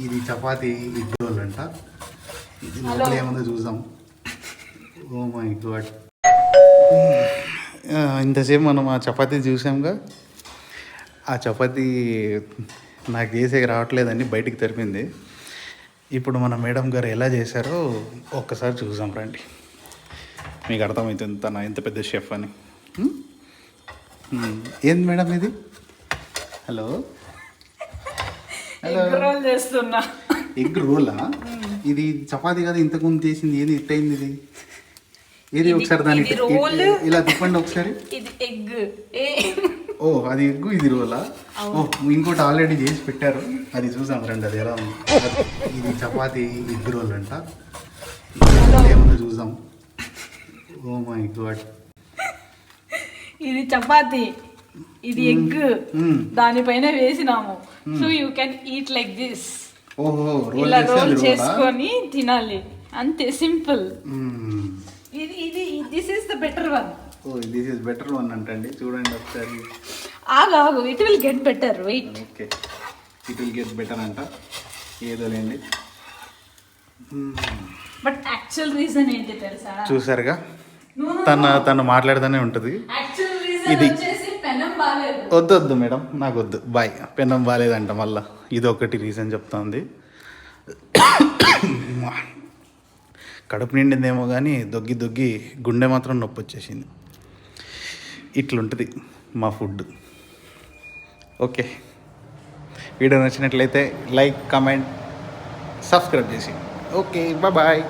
ఇది chapati egg role అంట. ఇది లోపల ఏముందో చూద్దాం. ఓ మై గాడ్, ఇంతసేపు మనం ఆ చపాతీ చూసాంగా. ఆ చపాతీ నాకు చేసే రావట్లేదని బయటికి తెరిపింది. ఇప్పుడు మన మేడం గారు ఎలా చేశారో ఒక్కసారి చూసాం రండి, మీకు అర్థమవుతుంది తన ఎంత పెద్ద షెఫ్ అని. ఏంది మేడం ఇది? హలో హలో, రోల్ చేస్తున్నా. ఎగ్ రోలా? ఇది చపాతీ కదా ఇంతకుముందు చేసింది, ఏది ఇట్టయింది ఇది? ఏది ఒకసారి దాన్ని ఇలా తిప్పండి ఒకసారి. ఇది ఎగ్. ఓ అది ఎగ్గు, ఇది రోలా? ఓ ఇంకోటి ఆల్రెడీ చేసి పెట్టారు, అది చూసాం రండి అది ఎలా ఉంది. ఇది చపాతీ ఎగ్ రోల్ అంట. ఏముందో చూద్దాం. ఓ మై గాడ్, ఇది చపాతీ, ఇది ఎగ్, దానిపైన వేసినాము. So you can eat like this. ఓహో, ఇలా రోల్ చేసుకొని తినాలి, అంతే, సింపుల్. ఇది ఇది this is the better one. Oh this is better one అంటండి, చూడండి ఒకసారి. ఆగు, it will get better, wait. Okay, it will get better అంట, ఏదో లేండి. బట్ యాక్చువల్ రీజన్ ఏంటి తెలుసా? చూసారుగా, తను మాట్లాడుతూనే ఉంటుంది. ఇది పెనం బాలేదు. వద్దు మేడం, నాకు వద్దు, బాయ్. పెనం బాగాలేదంట మళ్ళా, ఇది ఒకటి రీజన్ చెప్తుంది. కడుపు నిండిందేమో కానీ దొగ్గి దొగ్గి గుండె మాత్రం నొప్పి వచ్చేసింది. ఇట్లుంటుంది మా ఫుడ్. ఓకే, వీడియో నచ్చినట్లయితే లైక్, కామెంట్, సబ్స్క్రైబ్ చేసి. Okay, bye.